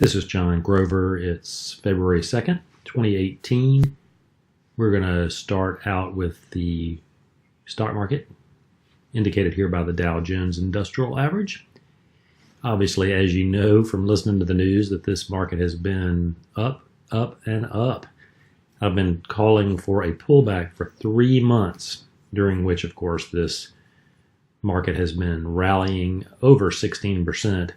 This is John Grover. It's February 2nd, 2018. We're going to start out with the stock market, indicated here by the Dow Jones Industrial Average. Obviously, as you know from listening to the news, that this market has been up, and up. I've been calling for a pullback for 3 months, during which, of course, this market has been rallying over 16%.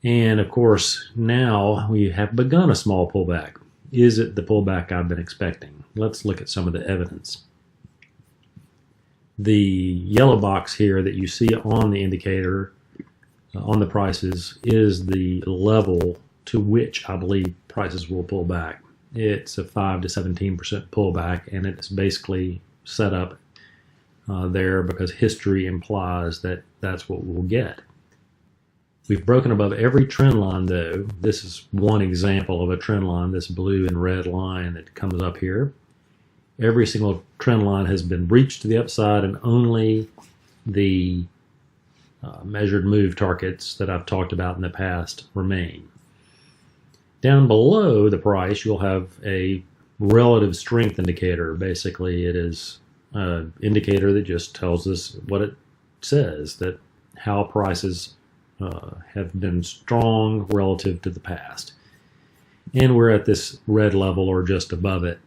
And of course, now we have begun a small pullback. Is it the pullback I've been expecting? Let's look at some of the evidence. The yellow box here that you see on the indicator, on the prices, is the level to which I believe prices will pull back. It's a 5 to 17% pullback, and it's basically set up there because history implies that that's what we'll get. We've broken above every trend line, though. This is one example of a trend line, this blue and red line that comes up here. Every single trend line has been breached to the upside, and only the measured move targets that I've talked about in the past remain. Down below the price, you'll have a relative strength indicator. Basically, it is an indicator that just tells us what it says, that how prices have been strong relative to the past. And we're at this red level or just above it.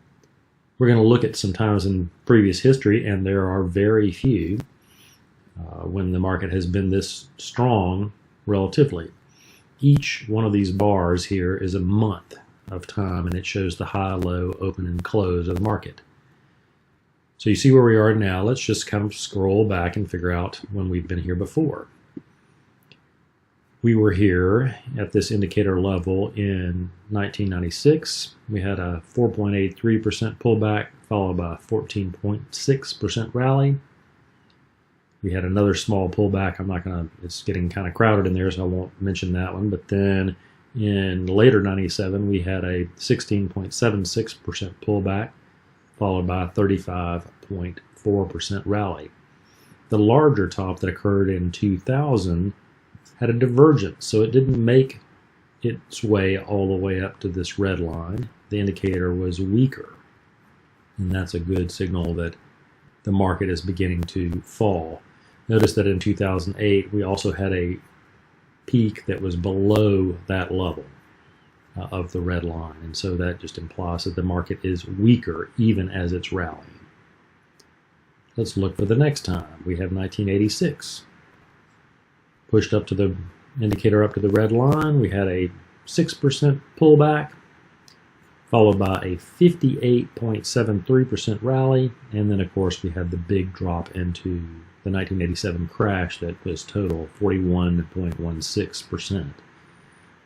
We're going to look at some times in previous history, and there are very few when the market has been this strong relatively. Each one of these bars here is a month of time, and it shows the high, low, open, and close of the market. So you see where we are now. Let's just kind of scroll back and figure out when we've been here before. We were here at this indicator level in 1996. We had a 4.83% pullback, followed by a 14.6% rally. We had another small pullback. It's getting kind of crowded in there, so I won't mention that one. But then in later 97, we had a 16.76% pullback, followed by a 35.4% rally. The larger top that occurred in 2000 had a divergence, so it didn't make its way all the way up to this red line. The indicator was weaker, and that's a good signal that the market is beginning to fall. Notice that in 2008, we also had a peak that was below that level of the red line, and so that just implies that the market is weaker even as it's rallying. Let's look for the next time. We have 1986. Pushed up to the indicator up to the red line. We had a 6% pullback, followed by a 58.73% rally, and then of course we had the big drop into the 1987 crash that was total 41.16%.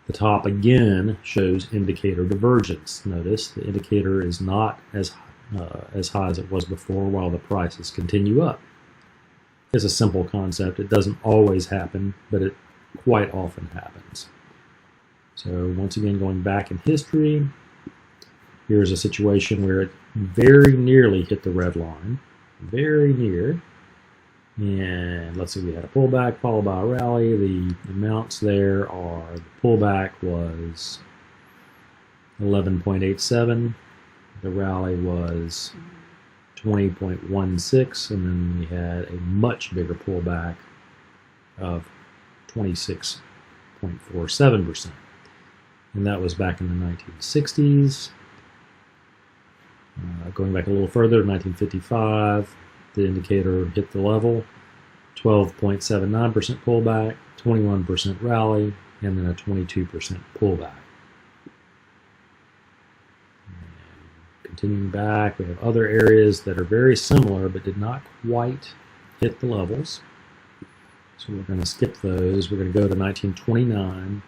The top again shows indicator divergence. Notice the indicator is not as high as it was before, while the prices continue up. It's a simple concept. It doesn't always happen, but it quite often happens. So once again, going back in history, here's a situation where it very nearly hit the red line, very near. And let's see, we had a pullback followed by a rally. The amounts there are, the pullback was 11.87. The rally was 20.16, and then we had a much bigger pullback of 26.47%. And that was back in the 1960s. Going back a little further, 1955, the indicator hit the level, 12.79% pullback, 21% rally, and then a 22% pullback. Continuing back, we have other areas that are very similar but did not quite hit the levels. So we're going to skip those. We're going to go to 1929.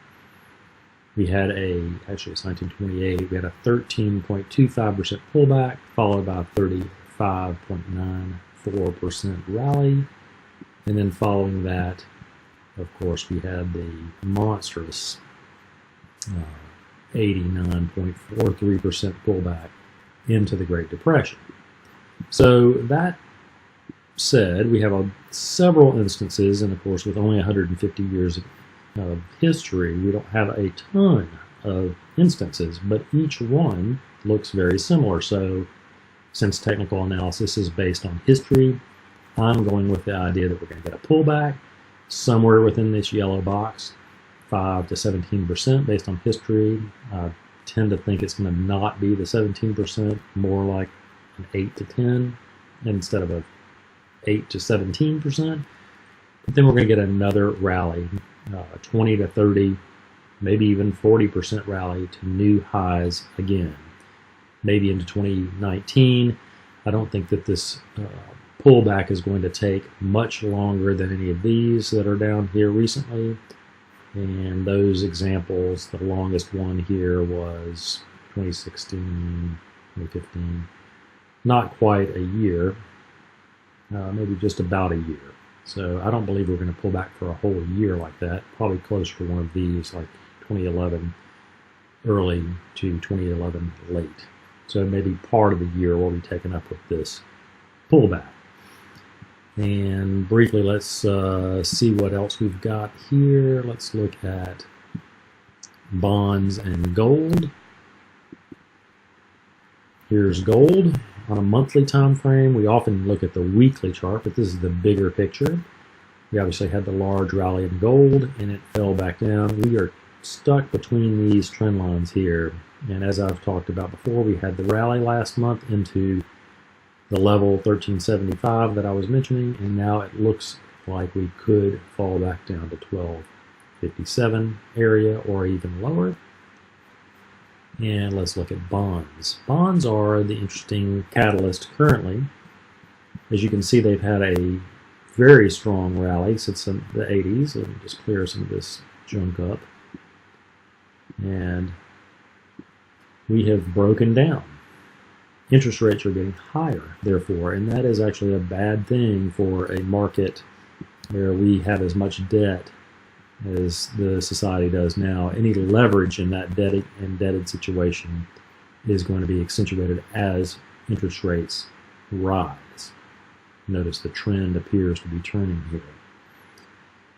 We had actually it's 1928, we had a 13.25% pullback, followed by a 35.94% rally. And then following that, of course, we had the monstrous 89.43% pullback into the Great Depression. So that said, we have several instances, and of course with only 150 years of of history, we don't have a ton of instances, but each one looks very similar. So since technical analysis is based on history, I'm going with the idea that we're going to get a pullback somewhere within this yellow box, 5 to 17% based on history. I tend to think it's going to not be the 17%, more like an 8 to 10 instead of a 8 to 17%. But then we're going to get another rally, 20 to 30, maybe even 40% rally to new highs again, maybe into 2019. I don't think that this pullback is going to take much longer than any of these that are down here recently. And those examples, the longest one here was 2016, 2015, not quite a year, maybe just about a year. So I don't believe we're going to pull back for a whole year like that, probably closer to one of these like 2011 early to 2011 late. So maybe part of the year will be taken up with this pullback. And briefly, let's see what else we've got here. Let's look at bonds and gold. Here's gold on a monthly time frame. We often look at the weekly chart, but this is the bigger picture. We obviously had the large rally in gold, and it fell back down. We are stuck between these trend lines here. And as I've talked about before, we had the rally last month into the level 1375 that I was mentioning, and now it looks like we could fall back down to 1257 area or even lower. And let's look at bonds. Bonds are the interesting catalyst currently. As you can see, they've had a very strong rally since the 80s. Let me just clear some of this junk up. And we have broken down. Interest rates are getting higher, therefore, and that is actually a bad thing for a market where we have as much debt as the society does now. Any leverage in that indebted situation is going to be accentuated as interest rates rise. Notice the trend appears to be turning here.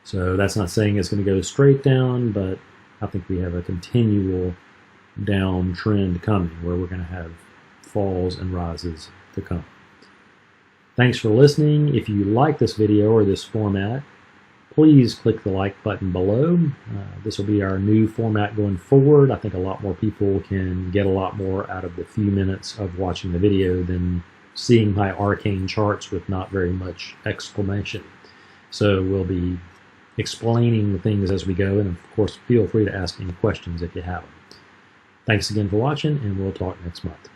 So that's not saying it's going to go straight down, but I think we have a continual down trend coming where we're going to have falls and rises to come. Thanks for listening. If you like this video or this format, please click the like button below. This will be our new format going forward. I think a lot more people can get a lot more out of the few minutes of watching the video than seeing my arcane charts with not very much exclamation. So we'll be explaining things as we go, and of course feel free to ask any questions if you have them. Thanks again for watching, and we'll talk next month.